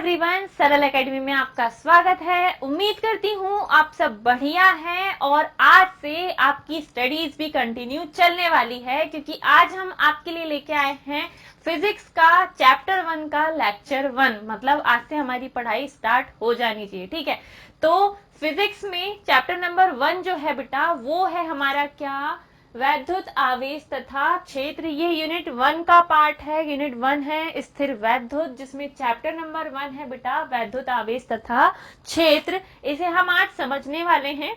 Everyone, सरल academy में आपका स्वागत है। उम्मीद करती हूँ आप सब बढ़िया हैं और आज से आपकी स्टडीज भी कंटिन्यू चलने वाली है, क्योंकि आज हम आपके लिए लेके आए हैं फिजिक्स का चैप्टर 1 का लेक्चर 1। मतलब आज से हमारी पढ़ाई स्टार्ट हो जानी चाहिए। ठीक है, तो फिजिक्स में चैप्टर नंबर 1 जो है बेटा, वो है हमारा क्या, वैद्युत आवेश तथा क्षेत्र। ये यूनिट 1 का पार्ट है। यूनिट 1 है स्थिर वैद्युत, जिसमें चैप्टर नंबर 1 है बेटा वैद्युत आवेश तथा क्षेत्र। इसे हम आज समझने वाले हैं।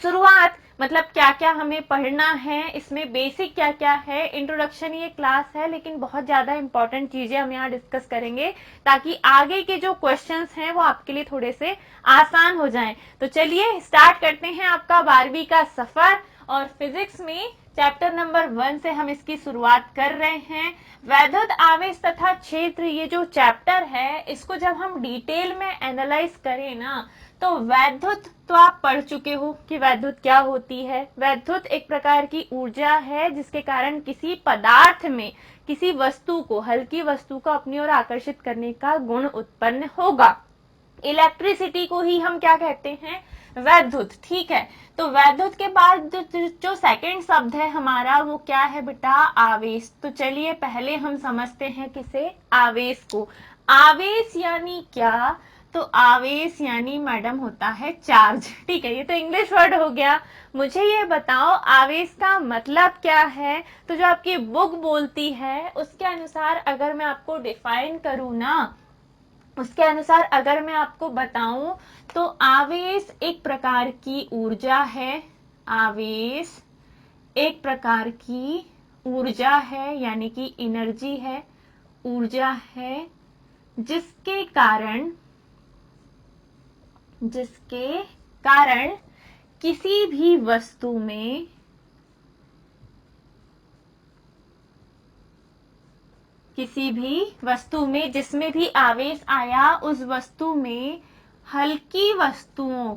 शुरुआत मतलब क्या क्या हमें पढ़ना है, इसमें बेसिक क्या क्या है, इंट्रोडक्शन ये क्लास है, लेकिन बहुत ज्यादा इंपॉर्टेंट चीजें हम यहाँ डिस्कस करेंगे ताकि आगे के जो क्वेश्चंस हैं वो आपके लिए थोड़े से आसान हो जाएं। तो चलिए स्टार्ट करते हैं आपका 12वीं का सफर। और फिजिक्स में चैप्टर नंबर 1 से हम इसकी शुरुआत कर रहे हैं। वैद्युत आवेश तथा क्षेत्र, ये जो चैप्टर है, इसको जब हम डिटेल में एनालाइज करें ना, तो वैद्युत तो आप पढ़ चुके हो कि वैद्युत क्या होती है। वैद्युत एक प्रकार की ऊर्जा है जिसके कारण किसी पदार्थ में किसी वस्तु को, हल्की वस्तु को अपनी ओर आकर्षित करने का गुण उत्पन्न होगा। इलेक्ट्रिसिटी को ही हम क्या कहते हैं, वैद्युत। ठीक है, तो वैद्युत के बाद जो सेकंड शब्द है हमारा, वो क्या है बेटा, आवेश। तो चलिए पहले हम समझते हैं किसे, आवेश को। आवेश यानी क्या, तो आवेश यानी मैडम होता है चार्ज। ठीक है, ये तो इंग्लिश वर्ड हो गया। मुझे ये बताओ आवेश का मतलब क्या है। तो जो आपकी बुक बोलती है उसके अनुसार अगर मैं आपको डिफाइन करूँ ना, उसके अनुसार अगर मैं आपको बताऊं, तो आवेश एक प्रकार की ऊर्जा है। आवेश एक प्रकार की ऊर्जा है, यानी कि एनर्जी है, ऊर्जा है, जिसके कारण किसी भी वस्तु में जिसमें भी आवेश आया, उस वस्तु में हल्की वस्तुओं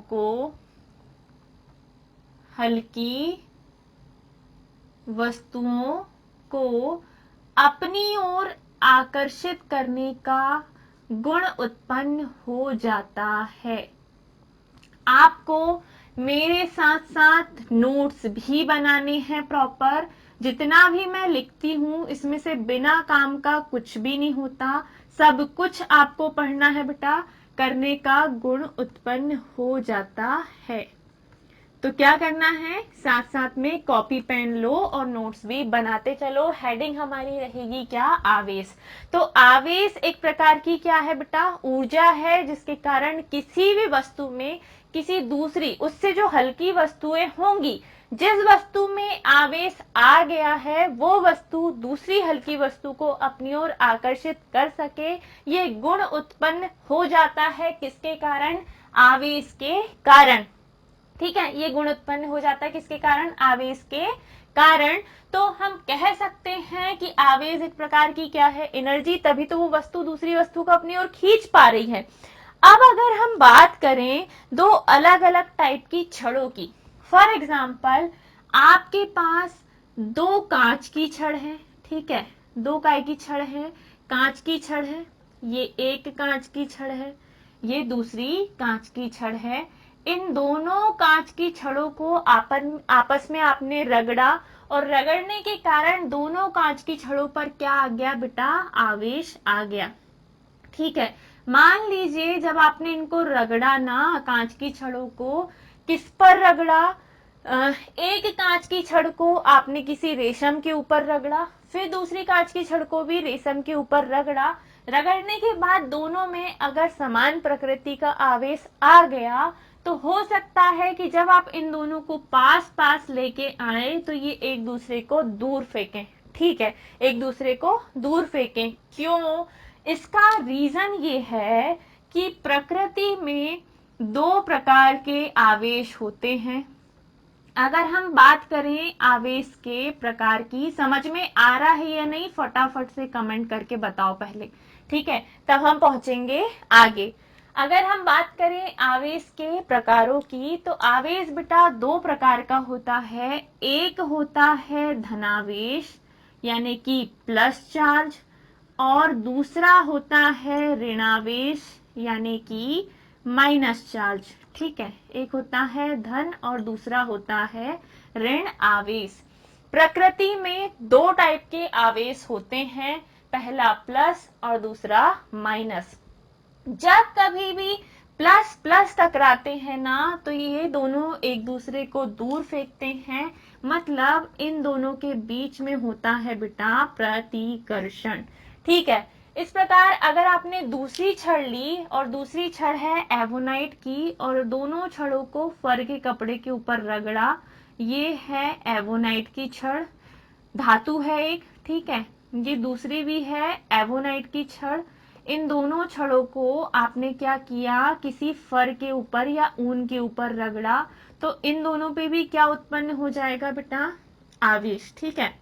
को अपनी ओर आकर्षित करने का गुण उत्पन्न हो जाता है। आपको मेरे साथ साथ नोट्स भी बनाने हैं प्रॉपर। जितना भी मैं लिखती हूँ इसमें से बिना काम का कुछ भी नहीं होता, सब कुछ आपको पढ़ना है बेटा, करने का गुण उत्पन्न हो जाता है। तो क्या करना है, साथ साथ में कॉपी पेन लो और नोट्स भी बनाते चलो। हेडिंग हमारी रहेगी क्या, आवेश। तो आवेश एक प्रकार की क्या है बेटा, ऊर्जा है, जिसके कारण किसी भी वस्तु में किसी दूसरी, उससे जो हल्की वस्तुएं होंगी, जिस वस्तु में आवेश आ गया है वो वस्तु दूसरी हल्की वस्तु को अपनी ओर आकर्षित कर सके, ये गुण उत्पन्न हो जाता है। किसके कारण, आवेश के कारण। ठीक है, ये गुण उत्पन्न हो जाता है किसके कारण, आवेश के कारण। तो हम कह सकते हैं कि आवेश एक प्रकार की क्या है, एनर्जी, तभी तो वो वस्तु दूसरी वस्तु को अपनी ओर खींच पा रही है। अब अगर हम बात करें दो अलग अलग टाइप की छड़ों की, फॉर एग्जाम्पल आपके पास दो कांच की छड़ है। ठीक है, दो काय की छड़ है, कांच की छड़ है। ये एक कांच की छड़ है, ये दूसरी कांच की छड़ है। इन दोनों कांच की छड़ों को आपस में आपने रगड़ा, और रगड़ने के कारण दोनों कांच की छड़ों पर क्या आ गया बेटा, आवेश आ गया। ठीक है, मान लीजिए जब आपने इनको रगड़ा ना, कांच की छड़ों को, किस पर रगड़ा, एक कांच की छड़ को आपने किसी रेशम के ऊपर रगड़ा, फिर दूसरी कांच की छड़ को भी रेशम के ऊपर रगड़ा। रगड़ने के बाद दोनों में अगर समान प्रकृति का आवेश आ गया, तो हो सकता है कि जब आप इन दोनों को पास पास लेके आए तो ये एक दूसरे को दूर फेंकें। ठीक है, एक दूसरे को दूर फेंकें। क्यों, इसका रीजन ये है कि प्रकृति में दो प्रकार के आवेश होते हैं। अगर हम बात करें आवेश के प्रकार की, समझ में आ रहा है या नहीं, फटाफट से कमेंट करके बताओ पहले। ठीक है, तब हम पहुंचेंगे आगे। अगर हम बात करें आवेश के प्रकारों की, तो आवेश बेटा दो प्रकार का होता है। एक होता है धनावेश, यानी कि प्लस चार्ज, और दूसरा होता है ऋणावेश यानी कि माइनस चार्ज। ठीक है, एक होता है धन और दूसरा होता है ऋण आवेश। प्रकृति में दो टाइप के आवेश होते हैं, पहला प्लस और दूसरा माइनस। जब कभी भी प्लस प्लस टकराते हैं ना, तो ये दोनों एक दूसरे को दूर फेंकते हैं, मतलब इन दोनों के बीच में होता है बेटा प्रतिकर्षण। ठीक है, इस प्रकार अगर आपने दूसरी छड़ ली और दूसरी छड़ है एवोनाइट की और दोनों छड़ों को फर के कपड़े के ऊपर रगड़ा, ये है एवोनाइट की छड़, धातु है एक। ठीक है, ये दूसरी भी है एवोनाइट की छड़। इन दोनों छड़ों को आपने क्या किया, किसी फर के ऊपर या ऊन के ऊपर रगड़ा, तो इन दोनों पे भी क्या उत्पन्न हो जाएगा बेटा, आवेश। ठीक है,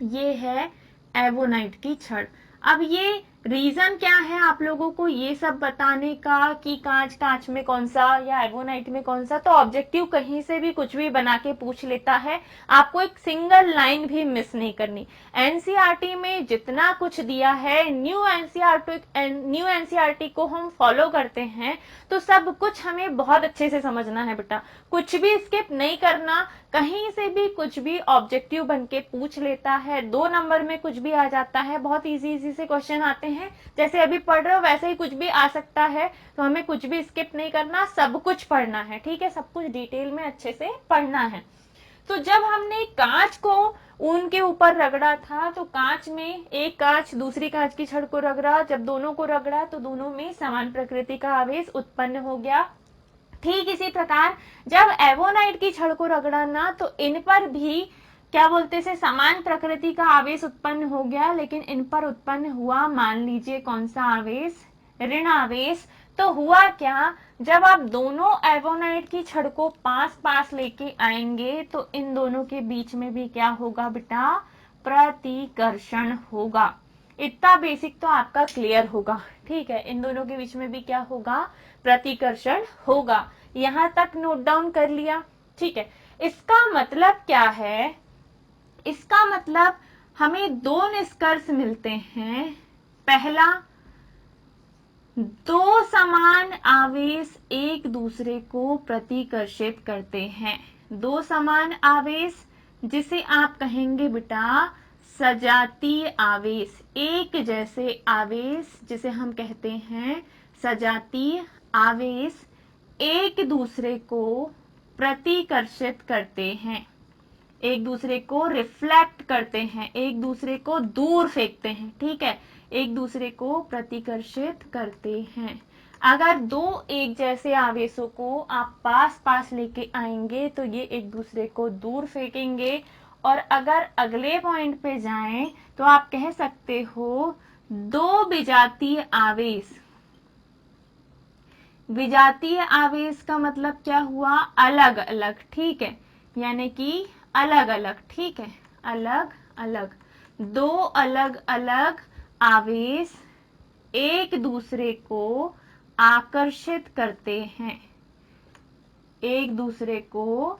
ये है एवोनाइट की छड़। अब ये रीजन क्या है आप लोगों को ये सब बताने का कि कांच कांच में कौन सा या एवोनाइट में कौन सा, तो ऑब्जेक्टिव कहीं से भी कुछ भी बना के पूछ लेता है, आपको एक सिंगल लाइन भी मिस नहीं करनी। एनसीईआरटी में जितना कुछ दिया है, न्यू एनसीईआरटी को हम फॉलो करते हैं, तो सब कुछ हमें बहुत अच्छे से समझना है बेटा, कुछ भी स्किप नहीं करना। कहीं से भी कुछ भी ऑब्जेक्टिव बन के पूछ लेता है, 2 नंबर में कुछ भी आ जाता है, बहुत इजी इजी से क्वेश्चन आते हैं, जैसे अभी पढ़ रहे हो वैसे ही कुछ भी आ सकता है। तो हमें कुछ भी स्किप नहीं करना, सब कुछ पढ़ना है। ठीक है, सब कुछ डिटेल में अच्छे से पढ़ना है। तो जब हमने कांच को ऊन के ऊपर रगड़ा था, तो कांच में एक कांच दूसरी कांच की छड़ को रगड़ा, जब दोनों को रगड़ा तो दोनों में समान प्रकृति का आवेश उत्पन्न हो गया। ठीक इसी प्रकार जब एवोनाइट की छड़ को रगड़ा ना, तो इन पर भी क्या बोलते से समान प्रकृति का आवेश उत्पन्न हो गया, लेकिन इन पर उत्पन्न हुआ, मान लीजिए कौन सा आवेश, ऋण आवेश। तो हुआ क्या, जब आप दोनों एवोनाइट की छड़ को पास पास लेके आएंगे, तो इन दोनों के बीच में भी क्या होगा बेटा, प्रतिकर्षण होगा। इतना बेसिक तो आपका क्लियर होगा। ठीक है, इन दोनों के बीच में भी क्या होगा, प्रतिकर्षण होगा। यहां तक नोट डाउन कर लिया। ठीक है, इसका मतलब क्या है, इसका मतलब हमें दो निष्कर्ष मिलते हैं। पहला, दो समान आवेश एक दूसरे को प्रतिकर्षित करते हैं। दो समान आवेश जिसे आप कहेंगे बेटा सजातीय आवेश, एक जैसे आवेश जिसे हम कहते हैं सजातीय आवेश, एक दूसरे को प्रतिकर्षित करते हैं, एक दूसरे को रिफ्लेक्ट करते हैं, एक दूसरे को दूर फेंकते हैं। ठीक है, एक दूसरे को प्रतिकर्षित करते हैं। अगर दो एक जैसे आवेशों को आप पास पास लेके आएंगे, तो ये एक दूसरे को दूर फेंकेंगे। और अगर अगले पॉइंट पे जाएं, तो आप कह सकते हो दो विजातीय आवेश। विजातीय आवेश का मतलब क्या हुआ, अलग अलग। ठीक है, यानी कि अलग अलग। ठीक है, अलग अलग, दो अलग अलग आवेश एक दूसरे को आकर्षित करते हैं, एक दूसरे को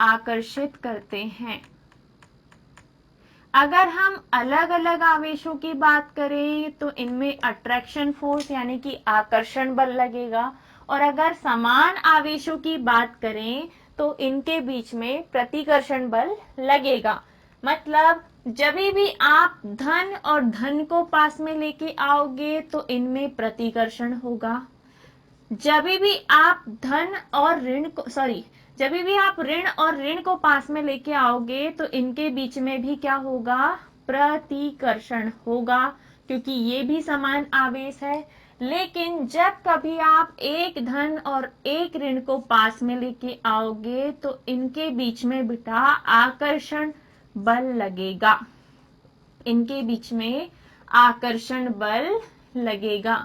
आकर्षित करते हैं। अगर हम अलग अलग आवेशों की बात करें, तो इनमें अट्रैक्शन फोर्स यानी कि आकर्षण बल लगेगा, और अगर समान आवेशों की बात करें, तो इनके बीच में प्रतिकर्षण बल लगेगा। मतलब जब भी आप धन और धन को पास में लेके आओगे, तो इनमें प्रतिकर्षण होगा। जब भी आप धन और ऋण को जब भी आप ऋण और ऋण को पास में लेके आओगे, तो इनके बीच में भी क्या होगा, प्रतिकर्षण होगा, क्योंकि ये भी समान आवेश है। लेकिन जब कभी आप एक धन और एक ऋण को पास में लेके आओगे, तो इनके बीच में बेटा आकर्षण बल लगेगा, इनके बीच में आकर्षण बल लगेगा।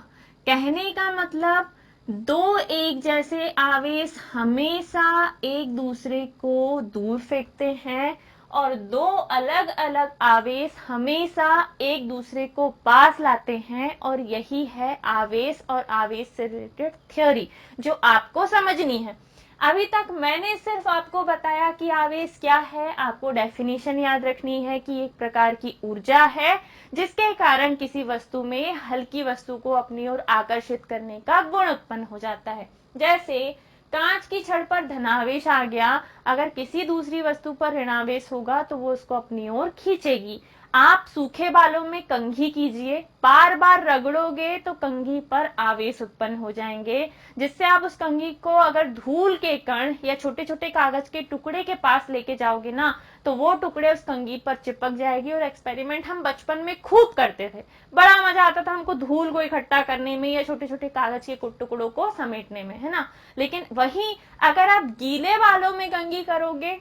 कहने का मतलब दो एक जैसे आवेश हमेशा एक दूसरे को दूर फेंकते हैं, और दो अलग अलग आवेश हमेशा एक दूसरे को पास लाते हैं। और यही है आवेश और आवेश से रिलेटेड थ्योरी जो आपको समझनी है। अभी तक मैंने सिर्फ आपको बताया कि आवेश क्या है, आपको डेफिनेशन याद रखनी है कि एक प्रकार की ऊर्जा है जिसके कारण किसी वस्तु में हल्की वस्तु को अपनी ओर आकर्षित करने का गुण उत्पन्न हो जाता है। जैसे कांच की छड़ पर धनावेश आ गया, अगर किसी दूसरी वस्तु पर ऋणावेश होगा तो वो उसको अपनी ओर खींचेगी। आप सूखे बालों में कंघी कीजिए, बार बार रगड़ोगे तो कंघी पर आवेश उत्पन्न हो जाएंगे, जिससे आप उस कंघी को अगर धूल के कण या छोटे छोटे कागज के टुकड़े के पास लेके जाओगे ना, तो वो टुकड़े उस कंघी पर चिपक जाएगी। और एक्सपेरिमेंट हम बचपन में खूब करते थे, बड़ा मजा आता था हमको धूल को इकट्ठा करने में या छोटे छोटे कागज के टुकड़ों को समेटने में, है ना। लेकिन वही अगर आप गीले बालों में कंघी करोगे,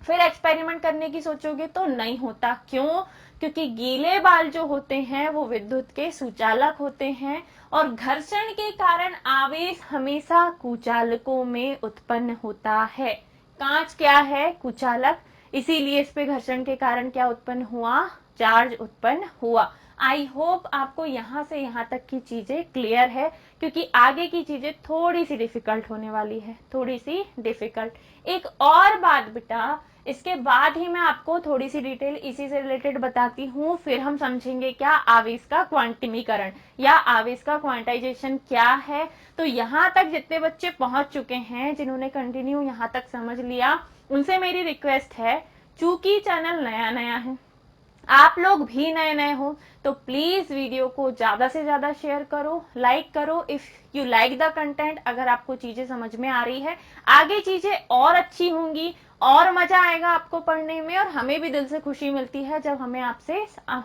फिर एक्सपेरिमेंट करने की सोचोगे तो नहीं होता। क्यों? क्योंकि गीले बाल जो होते हैं वो विद्युत के सुचालक होते हैं, और घर्षण के कारण आवेश हमेशा कुचालकों में उत्पन्न होता है। कांच क्या है? कुचालक, इसीलिए इस पे घर्षण के कारण क्या उत्पन्न हुआ? चार्ज उत्पन्न हुआ। आई होप आपको यहां से यहां तक की चीजें क्लियर है, क्योंकि आगे की चीजें थोड़ी सी डिफिकल्ट होने वाली है, थोड़ी सी डिफिकल्ट। एक और बात बेटा, इसके बाद ही मैं आपको थोड़ी सी डिटेल इसी से रिलेटेड बताती हूँ, फिर हम समझेंगे क्या आवेश का क्वांटिमीकरण या आवेश का क्वांटाइजेशन क्या है। तो यहाँ तक जितने बच्चे पहुंच चुके हैं, जिन्होंने कंटिन्यू यहाँ तक समझ लिया, उनसे मेरी रिक्वेस्ट है, चूंकि चैनल नया नया है, आप लोग भी नए नए हो, तो प्लीज वीडियो को ज्यादा से ज्यादा शेयर करो, लाइक करो if you like the content. अगर आपको चीजें समझ में आ रही है, आगे चीजें और अच्छी होंगी, और मजा आएगा आपको पढ़ने में, और हमें भी दिल से खुशी मिलती है जब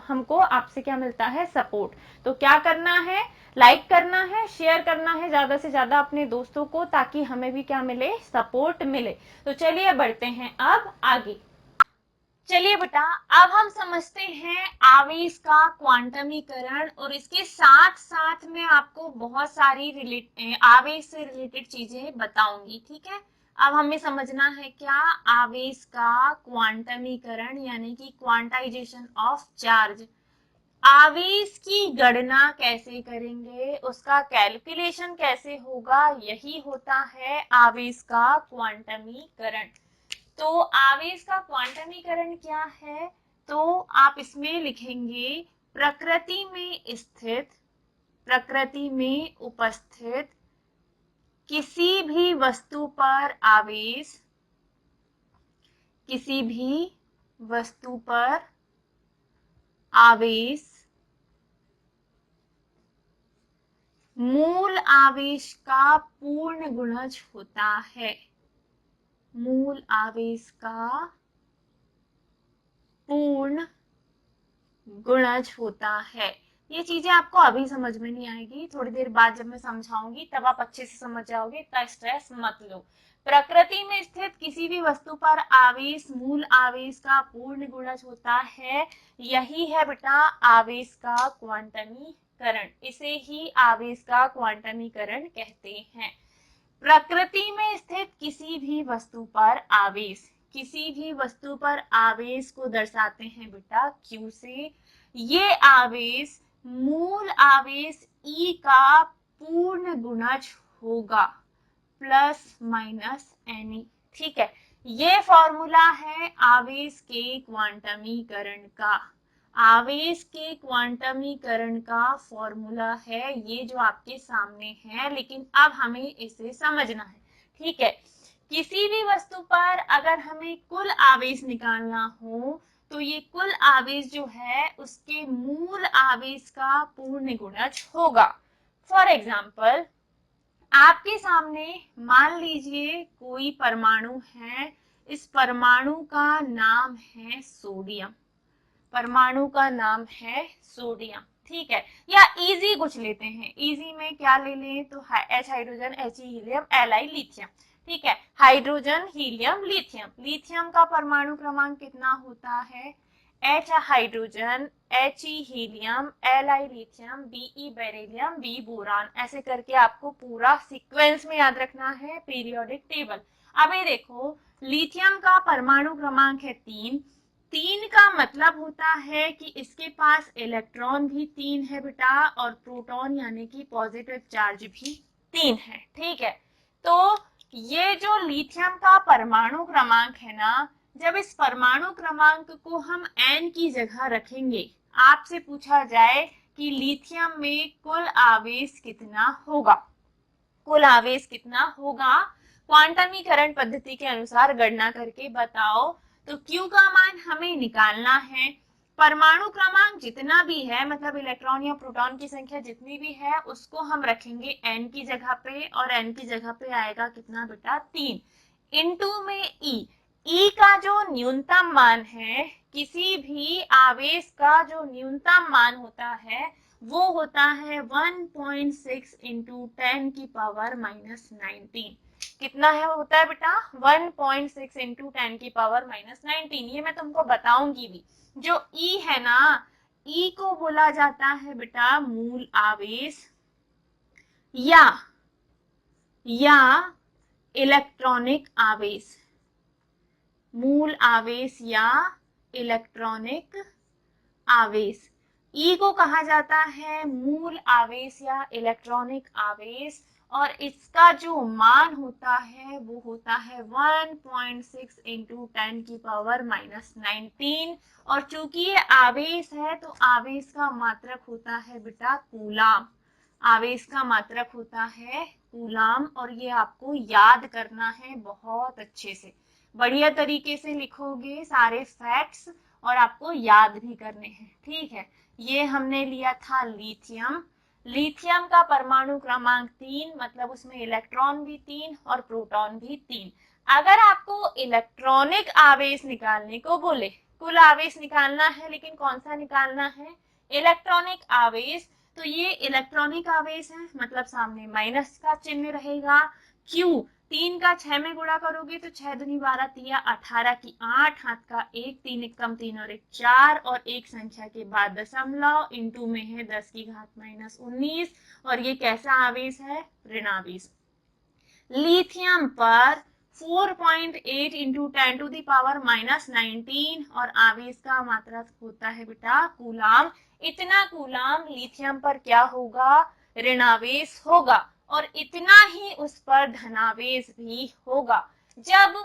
हमको आपसे क्या मिलता है? सपोर्ट। तो क्या करना है? लाइक करना है, शेयर करना है ज्यादा से ज्यादा अपने दोस्तों को, ताकि हमें भी क्या मिले? सपोर्ट मिले। तो चलिए बढ़ते हैं अब आगे। चलिए बेटा, अब हम समझते हैं आवेश का क्वांटमीकरण, और इसके साथ साथ मैं आपको बहुत सारी आवेश से रिलेटेड चीजें बताऊंगी, ठीक है। अब हमें समझना है क्या? आवेश का क्वांटमीकरण यानी कि क्वांटाइजेशन ऑफ चार्ज। आवेश की गणना कैसे करेंगे, उसका कैलकुलेशन कैसे होगा, यही होता है आवेश का क्वांटमीकरण। तो आवेश का क्वांटमीकरण क्या है? तो आप इसमें लिखेंगे प्रकृति में उपस्थित किसी भी वस्तु पर आवेश, किसी भी वस्तु पर आवेश मूल आवेश का पूर्ण गुणज होता है। मूल आवेश का पूर्ण गुणज होता है। ये चीजें आपको अभी समझ में नहीं आएगी, थोड़ी देर बाद जब मैं समझाऊंगी तब आप अच्छे से समझ जाओगे, इतना स्ट्रेस मत लो। प्रकृति में स्थित किसी भी वस्तु पर आवेश मूल आवेश का पूर्ण गुणज होता है, यही है बेटा आवेश का क्वांटमीकरण। इसे ही आवेश का क्वांटमीकरण कहते हैं। प्रकृति में स्थित किसी भी वस्तु पर आवेश, किसी भी वस्तु पर आवेश को दर्शाते हैं बेटा Q से। ये आवेश मूल आवेश E का पूर्ण गुणज होगा, प्लस माइनस Ne, ठीक है। ये फॉर्मूला है आवेश के क्वांटमीकरण का। आवेश के क्वांटमीकरण का फॉर्मूला है ये जो आपके सामने है, लेकिन अब हमें इसे समझना है, ठीक है। किसी भी वस्तु पर अगर हमें कुल आवेश निकालना हो, तो ये कुल आवेश जो है उसके मूल आवेश का पूर्ण गुणज होगा। फॉर एग्जाम्पल, आपके सामने मान लीजिए कोई परमाणु है, इस परमाणु का नाम है सोडियम, परमाणु का नाम है सोडियम, ठीक है। या इजी कुछ लेते हैं, इजी में क्या ले लें? तो H hydrogen, He helium, Li lithium, ठीक है। Hydrogen, helium, lithium. लिथियम का परमाणु क्रमांक कितना होता है? H hydrogen, He helium, Li lithium, Be beryllium, B boron. ऐसे करके आपको पूरा सीक्वेंस में याद रखना है, पीरियोडिक टेबल। अब ये देखो, लिथियम का परमाणु क्रमांक है 3। 3 का मतलब होता है कि इसके पास इलेक्ट्रॉन भी 3 है बेटा, और प्रोटॉन यानी कि पॉजिटिव चार्ज भी 3 है, ठीक है। तो ये जो लिथियम का परमाणु क्रमांक है ना, जब इस परमाणु क्रमांक को हम n की जगह रखेंगे, आपसे पूछा जाए कि लिथियम में कुल आवेश कितना होगा, कुल आवेश कितना होगा, क्वांटमीकरण पद्धति के अनुसार गणना करके बताओ। तो Q का मान हमें निकालना है। परमाणु क्रमांक जितना भी है, मतलब इलेक्ट्रॉन या प्रोटॉन की संख्या जितनी भी है, उसको हम रखेंगे n की जगह पे, और n की जगह पे आएगा कितना बेटा, 3 इनटू में E का जो न्यूनतम मान है, किसी भी आवेश का जो न्यूनतम मान होता है वो होता है 1.6 इंटू 10 की पावर माइनस 19। कितना है होता है बेटा, 1.6 इंटू 10 की पावर माइनस 19। ये मैं तुमको बताऊंगी भी। जो ई है ना, ई को बोला जाता है बेटा मूल आवेश या इलेक्ट्रॉनिक आवेश, मूल आवेश या इलेक्ट्रॉनिक आवेश। ई को कहा जाता है मूल आवेश या इलेक्ट्रॉनिक आवेश, और इसका जो मान होता है वो होता है 1.6 इंटू 10 की पावर माइनस 19। और चूंकि ये आवेश है तो आवेश का मात्रक होता है बेटा कूलाम, आवेश का मात्रक होता है कूलाम। और ये आपको याद करना है बहुत अच्छे से, बढ़िया तरीके से लिखोगे सारे फैक्ट्स, और आपको याद भी करने हैं, ठीक है। ये हमने लिया था लिथियम। लिथियम का परमाणु क्रमांक 3, मतलब उसमें इलेक्ट्रॉन भी 3 और प्रोटॉन भी 3। अगर आपको इलेक्ट्रॉनिक आवेश निकालने को बोले, कुल आवेश निकालना है लेकिन कौन सा निकालना है, इलेक्ट्रॉनिक आवेश, तो ये इलेक्ट्रॉनिक आवेश है, मतलब सामने माइनस का चिन्ह रहेगा। क्यू 3 का 6 में गुणा करोगे तो 6 दूनी 12, 3 18 की 8, हाथ का 1, 3 एक कम 3 और 1 4, और एक संख्या के बाद दशमलव, इंटू में है 10 की घात माइनस 19। और ये कैसा आवेश है, ऋणावेश। लिथियम पर 4.8 into 10 to the power minus 19, और आवेश का मात्रक होता है बेटा कूलाम। इतना कूलाम लिथियम पर क्या होगा, ऋणावेश होगा, और इतना ही उस पर धनावेश भी होगा। जब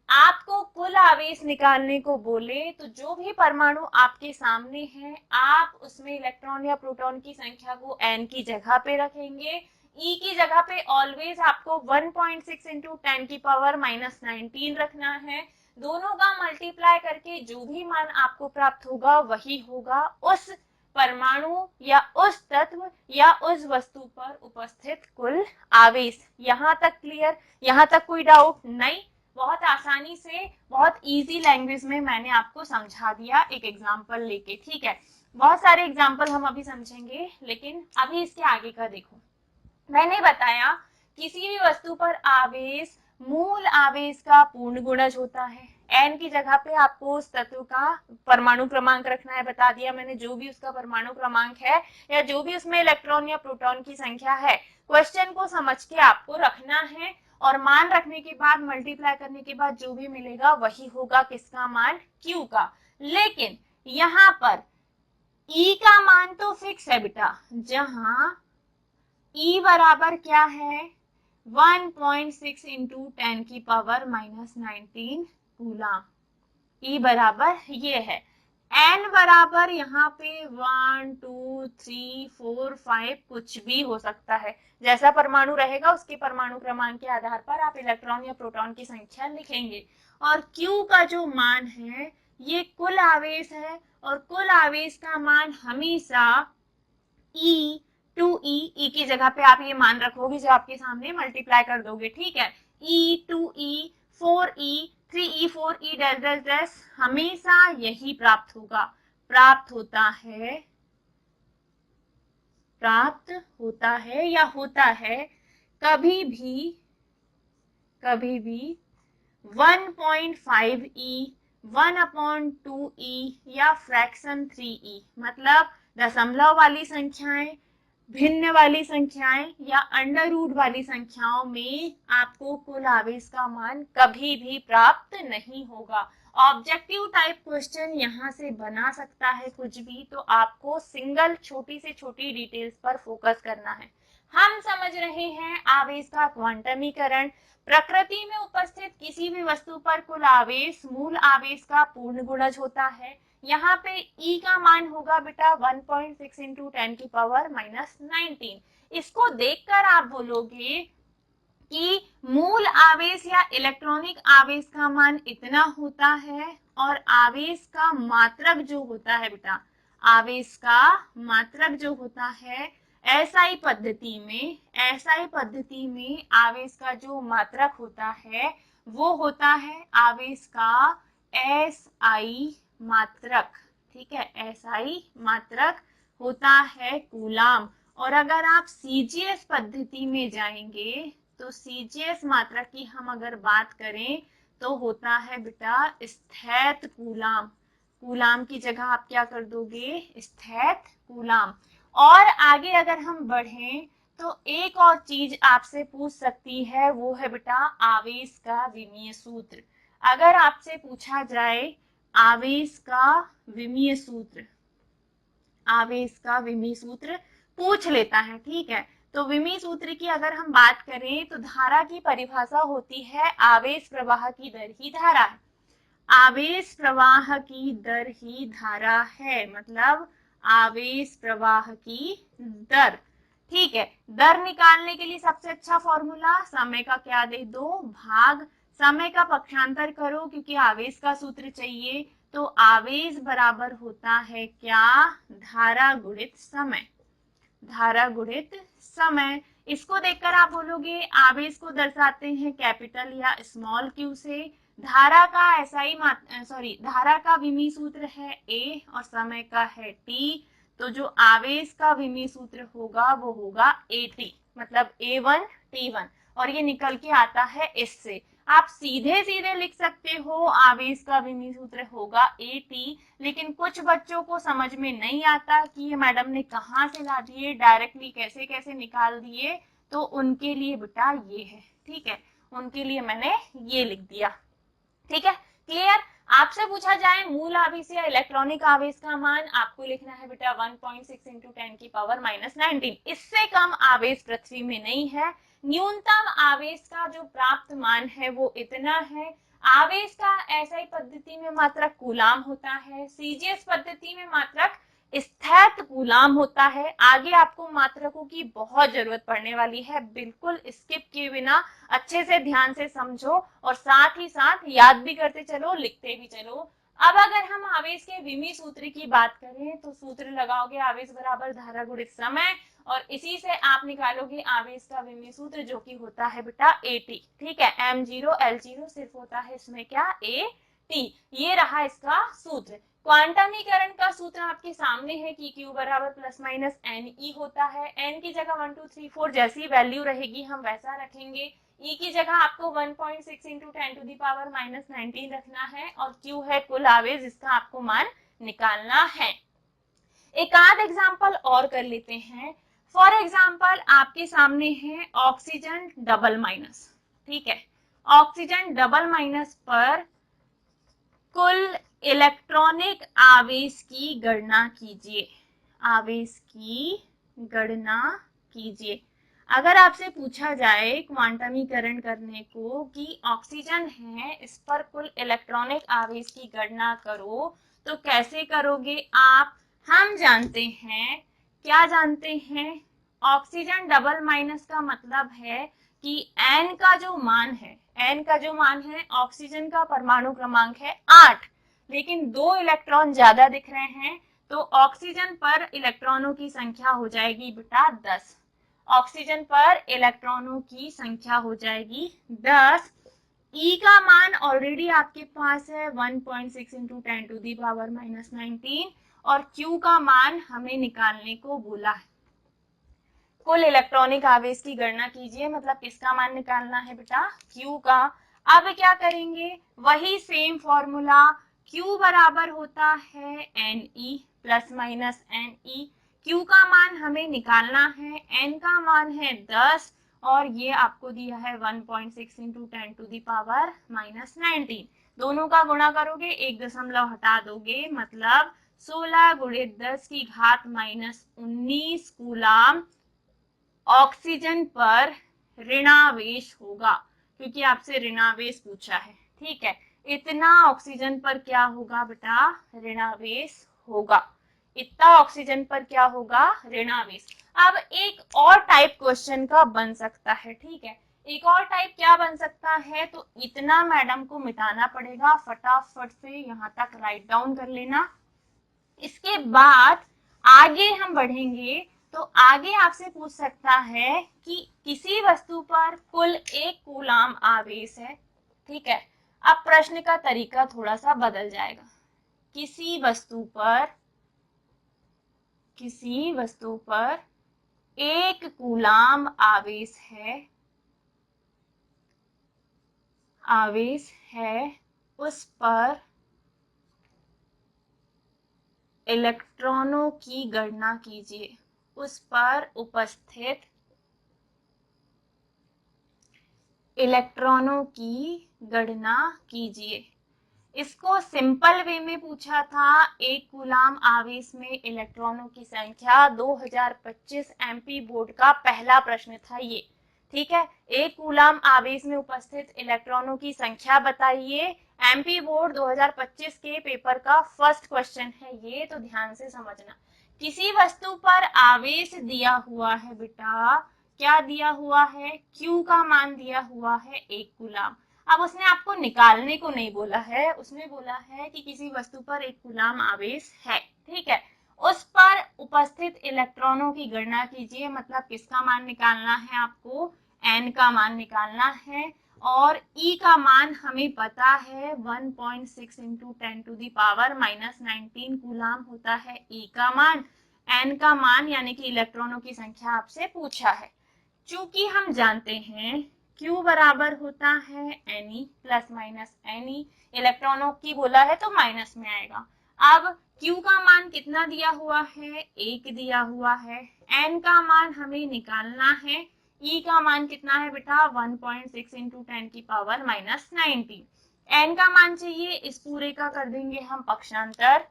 आपको कुल आवेश निकालने को बोले तो जो भी परमाणु आपके सामने है, आप उसमें इलेक्ट्रॉन या प्रोटॉन की संख्या को n की जगह पे रखेंगे। E की जगह पे ऑलवेज आपको 1.6 इंटू 10 की पावर माइनस 19 रखना है। दोनों का मल्टीप्लाई करके जो भी मान आपको प्राप्त होगा वही होगा उस परमाणु या उस तत्व या उस वस्तु पर उपस्थित कुल आवेश। यहाँ तक क्लियर, यहाँ तक कोई डाउट नहीं। बहुत आसानी से, बहुत इजी लैंग्वेज में मैंने आपको समझा दिया एक एग्जाम्पल लेके, ठीक है। बहुत सारे एग्जाम्पल हम अभी समझेंगे, लेकिन अभी इसके आगे का देखो। मैंने बताया किसी भी वस्तु पर आवेश मूल आवेश का पूर्ण गुणज होता है। n की जगह पे आपको उस तत्व का परमाणु क्रमांक रखना है, बता दिया मैंने, जो भी उसका परमाणु क्रमांक है या जो भी उसमें इलेक्ट्रॉन या प्रोटॉन की संख्या है, क्वेश्चन को समझ के आपको रखना है। और मान रखने के बाद मल्टीप्लाई करने के बाद जो भी मिलेगा वही होगा किसका मान, Q का। लेकिन यहाँ पर E का मान तो फिक्स है बेटा, जहां E बराबर क्या है, 1.6 इंटू 10 की पावर माइनस 19 कूलाम। E बराबर ये है। N बराबर यहाँ पे 1 2 3 4 5 कुछ भी हो सकता है। जैसा परमाणु रहेगा उसके परमाणु क्रमांक के आधार पर आप इलेक्ट्रॉन या प्रोटॉन की संख्या लिखेंगे। और Q का जो मान है ये कुल आवेश है, और कुल आवेश का मान हमेशा E 2E की जगह पे आप ये मान रखोगे जो आपके सामने मल्टीप्लाई कर दोगे, ठीक है। E 2E 4E 3E 4E dash dash dash, हमेशा यही प्राप्त होगा। प्राप्त होता है या होता है कभी भी 1.5E 1/2E या फ्रैक्शन 3E, मतलब दशमलव वाली संख्याएं, भिन्न वाली संख्याएं या अंडर रूट वाली संख्याओं में आपको कुल आवेश का मान कभी भी प्राप्त नहीं होगा। ऑब्जेक्टिव टाइप क्वेश्चन यहाँ से बना सकता है कुछ भी, तो आपको सिंगल छोटी से छोटी डिटेल्स पर फोकस करना है। हम समझ रहे हैं आवेश का क्वांटमीकरण। प्रकृति में उपस्थित किसी भी वस्तु पर कुल आवेश मूल आवेश का पूर्ण गुणज होता है। यहाँ पे E का मान होगा बेटा 1.6 इंटू 10⁻⁻19। इसको देखकर आप बोलोगे कि मूल आवेश या इलेक्ट्रॉनिक आवेश का मान इतना होता है और आवेश का मात्रक जो होता है बेटा, आवेश का मात्रक जो होता है एसआई पद्धति में आवेश का जो मात्रक होता है वो होता है आवेश का एसआई मात्रक। ठीक है, एसआई मात्रक होता है कूलाम। और अगर आप सीजीएस पद्धति में जाएंगे तो सीजीएस मात्रक की हम अगर बात करें तो होता है बेटा स्थैत कूलाम। कूलाम की जगह आप क्या कर दोगे, स्थैत कूलाम। और आगे अगर हम बढ़ें तो एक और चीज आपसे पूछ सकती है, वो है बेटा आवेश का विमीय सूत्र। अगर आपसे पूछा जाए आवेश का विमीय सूत्र, आवेश का विमीय सूत्र पूछ लेता है, ठीक है, तो विमीय सूत्र की अगर हम बात करें तो धारा की परिभाषा होती है आवेश प्रवाह की दर ही धारा है। आवेश प्रवाह की दर ही धारा है, मतलब आवेश प्रवाह की दर। ठीक है, दर निकालने के लिए सबसे अच्छा फॉर्मूला समय का क्या दे दो भाग समय का पक्षांतर करो, क्योंकि आवेश का सूत्र चाहिए। तो आवेश बराबर होता है क्या, धारा गुणित समय, धारा गुणित समय। इसको देखकर आप बोलोगे आवेश को दर्शाते हैं कैपिटल या स्मॉल क्यू से। धारा का धारा का विमीय सूत्र है ए और समय का है टी, तो जो आवेश का विमीय सूत्र होगा वो होगा एटी, मतलब A1 T1, और ये निकल के आता है इससे। आप सीधे सीधे लिख सकते हो आवेश का विमीय सूत्र होगा एटी, लेकिन कुछ बच्चों को समझ में नहीं आता कि ये मैडम ने कहाँ से ला दिए, डायरेक्टली कैसे कैसे निकाल दिए, तो उनके लिए बेटा ये है, ठीक है, उनके लिए मैंने ये लिख दिया। ठीक है, क्लियर। आपसे पूछा जाए मूल आवेश या इलेक्ट्रॉनिक आवेश का मान, आपको लिखना है बेटा 1.6 इंटू 10⁻⁻19। इससे कम आवेश पृथ्वी में नहीं है। न्यूनतम आवेश का जो प्राप्त मान है वो इतना है। आवेश का एसआई पद्धति में मात्रक कूलाम होता है, सीजीएस पद्धति में मात्रक स्थैत कूलाम होता है। आगे आपको मात्रकों की बहुत जरूरत पड़ने वाली है, बिल्कुल स्किप किए बिना अच्छे से ध्यान से समझो और साथ ही साथ याद भी करते चलो, लिखते भी चलो। अब अगर हम आवेश के विमीय सूत्र की बात करें तो सूत्र लगाओगे आवेश बराबर धारा गुणित समय, और इसी से आप निकालोगे आवेश का विमीय सूत्र जो कि होता है बेटा एटी। ठीक है, M0 L0 सिर्फ होता है इसमें क्या, ए टी। ये रहा इसका सूत्र। क्वांटमीकरण का सूत्र आपके सामने है कि Q बराबर प्लस माइनस NE होता है। N की जगह 1 2 3 4 जैसी वैल्यू रहेगी हम वैसा रखेंगे। E की जगह आपको 1.6 इंटू 10⁻⁻19 रखना है, और Q है कुल आवेश जिसका आपको मान निकालना है। एक आध एग्जाम्पल और कर लेते हैं। फॉर एग्जाम्पल आपके सामने है ऑक्सीजन डबल माइनस, ठीक है, ऑक्सीजन डबल माइनस पर कुल इलेक्ट्रॉनिक आवेश की गणना कीजिए, आवेश की गणना कीजिए। अगर आपसे पूछा जाए क्वांटमीकरण करने को कि ऑक्सीजन है इस पर कुल इलेक्ट्रॉनिक आवेश की गणना करो, तो कैसे करोगे आप। हम जानते हैं, क्या जानते हैं, ऑक्सीजन डबल माइनस का मतलब है कि N का जो मान है, N का जो मान है, ऑक्सीजन का परमाणु क्रमांक है 8, लेकिन 2 इलेक्ट्रॉन ज्यादा दिख रहे हैं, तो ऑक्सीजन पर इलेक्ट्रॉनों की संख्या हो जाएगी बेटा 10। ऑक्सीजन पर इलेक्ट्रॉनों की संख्या हो जाएगी 10। E का मान ऑलरेडी आपके पास है 1.6 इंटू 10⁻⁻19, और Q का मान हमें निकालने को बोला है। कुल इलेक्ट्रॉनिक आवेश की गणना कीजिए, मतलब किसका मान निकालना है बेटा, Q का। अब क्या करेंगे, वही सेम फॉर्मूला, Q बराबर होता है Ne plus minus Ne। Q का मान हमें निकालना है, N का मान है 10 और ये आपको दिया है 1.6 इंटू 10⁻⁻19। दोनों का गुणा करोगे, एक दशमलव हटा दोगे, मतलब 16 गुणित 10 की घात -19 कूलाम ऑक्सीजन पर ऋणावेश होगा, क्योंकि आपसे ऋणावेश पूछा है, ठीक है। इतना ऑक्सीजन पर क्या होगा बेटा, ऋणावेश होगा। इतना ऑक्सीजन पर क्या होगा, ऋणावेश। अब एक और टाइप क्वेश्चन का बन सकता है, ठीक है। एक और टाइप क्या बन सकता है, तो इतना मैडम को मिटाना पड़ेगा, फटाफट से यहाँ तक राइट डाउन कर लेना। इसके बाद आगे हम बढ़ेंगे तो आगे आपसे पूछ सकता है कि किसी वस्तु पर कुल 1 कूलाम आवेश है, ठीक है। अब प्रश्न का तरीका थोड़ा सा बदल जाएगा। किसी वस्तु पर 1 कूलाम आवेश है, उस पर इलेक्ट्रॉनों की गणना कीजिए। उस पर उपस्थित इलेक्ट्रॉनों की गणना कीजिए। इसको सिंपल वे में पूछा था। 1 कूलाम आवेश में इलेक्ट्रॉनों की संख्या 2025 एमपी बोर्ड का पहला प्रश्न था ये, ठीक है। 1 कूलाम आवेश में उपस्थित इलेक्ट्रॉनों की संख्या बताइए। एमपी बोर्ड 2025 के पेपर का फर्स्ट क्वेश्चन है ये, तो ध्यान से समझना। किसी वस्तु पर आवेश दिया हुआ है बेटा, क्या दिया हुआ है, Q का मान दिया हुआ है 1 कूलाम। अब उसने आपको निकालने को नहीं बोला है, उसने बोला है कि किसी वस्तु पर 1 कूलाम आवेश है, ठीक है। उस पर उपस्थित इलेक्ट्रॉनों की गणना कीजिए, मतलब किसका मान निकालना है आपको, N का मान निकालना है। और E का मान हमें पता है 1.6 into 10 to the power -19 coulomb होता है E का मान। N का मान यानी कि इलेक्ट्रॉनों की संख्या आपसे पूछा है। चूंकि हम जानते हैं Q बराबर होता है Ne प्लस माइनस Ne, इलेक्ट्रॉनों की बोला है तो माइनस में आएगा। अब Q का मान कितना दिया हुआ है, 1 दिया हुआ है। N का मान हमें निकालना है। E का मान कितना है बेटा, 1.6 इंटू 10 की पावर -19। N का मान चाहिए, इस पूरे का कर देंगे हम पक्षांतर।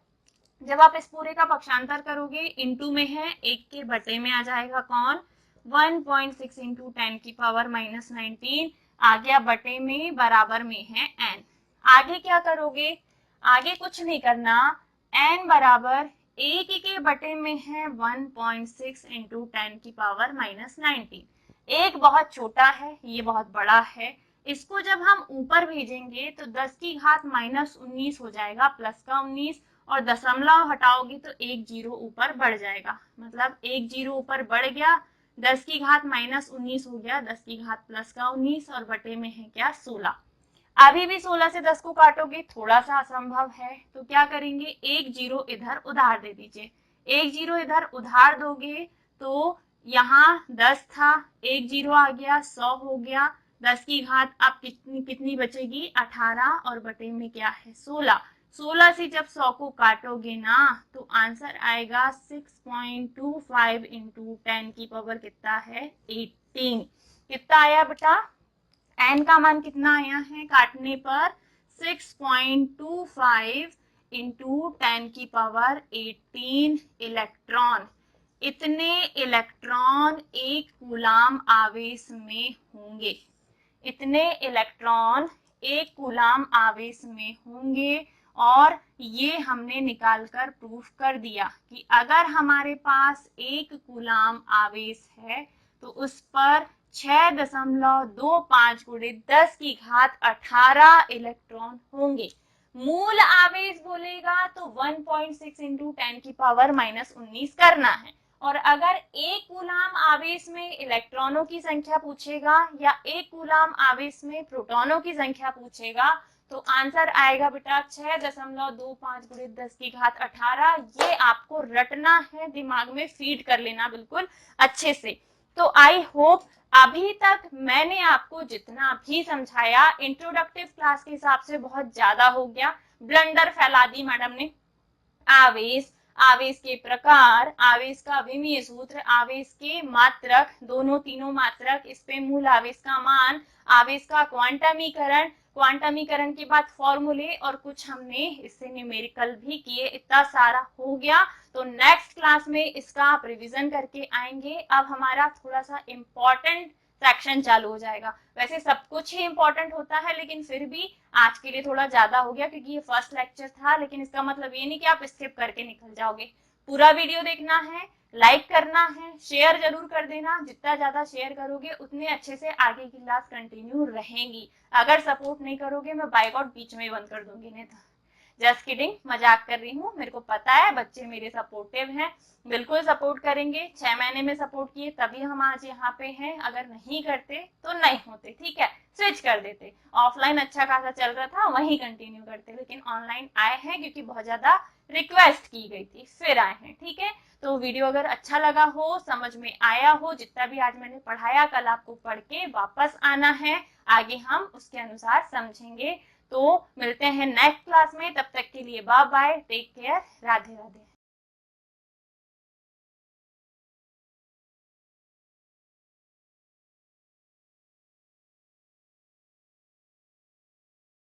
जब आप इस पूरे का पक्षांतर करोगे, इंटू में है 1 के बटे में आ जाएगा कौन, 1.6 इंटू 10 की पावर -19 आ गया बटे में, बराबर में है n। आगे क्या करोगे, आगे कुछ नहीं करना, n बराबर 1 के बटे में है 1.6 इंटू 10 की पावर -19। एक बहुत छोटा है, ये बहुत बड़ा है। इसको जब हम ऊपर भेजेंगे तो 10 की घात -19 हो जाएगा, प्लस का 19, और दशमलव हटाओगे तो 1 जीरो ऊपर बढ़ जाएगा, मतलब 1 जीरो ऊपर बढ़ गया, 10 की घात -19 हो गया, 10 की घात प्लस का 19, और बटे में है क्या, 16। अभी भी 16 से 10 को काटोगे थोड़ा सा असंभव है, तो क्या करेंगे, 1 जीरो इधर उधार दे दीजिए। 1 जीरो इधर उधार दोगे तो यहाँ 10 था, 1 जीरो आ गया, 100 हो गया। 10 की घात अब कितनी बचेगी, 18, और बटे में क्या है, 16। 16 से जब 100 को काटोगे ना तो आंसर आएगा 6.25 इंटू 10 की पावर कितना है, 18। कितना आया बेटा, n का मान कितना आया है काटने पर, 6.25 इंटू 10 की पावर 18 इलेक्ट्रॉन। इतने इलेक्ट्रॉन 1 कूलाम आवेश में होंगे। इतने इलेक्ट्रॉन 1 कूलाम आवेश में होंगे। और ये हमने निकालकर प्रूफ कर दिया कि अगर हमारे पास 1 कूलाम आवेश है तो उस पर 6.25 गुणे 10 की घात 18 इलेक्ट्रॉन होंगे। मूल आवेश बोलेगा तो 1.6 इंटू 10 की पावर -19 करना है। और अगर 1 कूलाम आवेश में इलेक्ट्रॉनों की संख्या पूछेगा या 1 कूलाम आवेश में प्रोटॉनों की संख्या पूछेगा तो आंसर आएगा बेटा 6.25 गुणे 10 की घात 18। ये आपको रटना है, दिमाग में फीड कर लेना बिल्कुल अच्छे से। तो आई होप अभी तक मैंने आपको जितना भी समझाया इंट्रोडक्टिव क्लास के हिसाब से बहुत ज्यादा हो गया, ब्लंडर फैला दी मैडम ने। आवेश, आवेश के प्रकार, आवेश का विमीय सूत्र, आवेश के मात्रक, दोनों तीनों मात्रक, इस पे मूल आवेश का मान, आवेश का क्वांटमीकरण, क्वांटमीकरण के बाद फॉर्मूले और कुछ हमने इससे न्यूमेरिकल भी किए, इतना सारा हो गया। तो नेक्स्ट क्लास में इसका आप रिवीजन करके आएंगे। अब हमारा थोड़ा सा इम्पोर्टेंट सेक्शन चालू हो जाएगा। वैसे सब कुछ ही इम्पोर्टेंट होता है, लेकिन फिर भी आज के लिए थोड़ा ज्यादा हो गया क्योंकि ये फर्स्ट लेक्चर था, लेकिन इसका मतलब ये नहीं कि आप स्किप करके निकल जाओगे। पूरा वीडियो देखना है, लाइक करना है, शेयर जरूर कर देना। जितना ज्यादा शेयर करोगे उतने अच्छे से आगे की क्लास कंटिन्यू रहेंगी। अगर सपोर्ट नहीं करोगे मैं बाय गॉड बीच में ही बंद कर दूंगी, नहीं तो जस्ट किडिंग, मजाक कर रही हूँ। मेरे को पता है बच्चे मेरे सपोर्टिव हैं, बिल्कुल सपोर्ट करेंगे। 6 महीने में सपोर्ट किए तभी हम आज यहाँ पे हैं, अगर नहीं करते तो नहीं होते, ठीक है, स्विच कर देते। ऑफलाइन अच्छा खासा चल रहा था, वहीं कंटिन्यू करते, लेकिन ऑनलाइन आए हैं क्योंकि बहुत ज्यादा रिक्वेस्ट की गई थी, फिर आए हैं, ठीक है। तो वीडियो अगर अच्छा लगा हो, समझ में आया हो, जितना भी आज मैंने पढ़ाया कल आपको पढ़ के वापस आना है, आगे हम उसके अनुसार समझेंगे। तो मिलते हैं नेक्स्ट क्लास में, तब तक के लिए bye bye, take care, Radhe Radhe.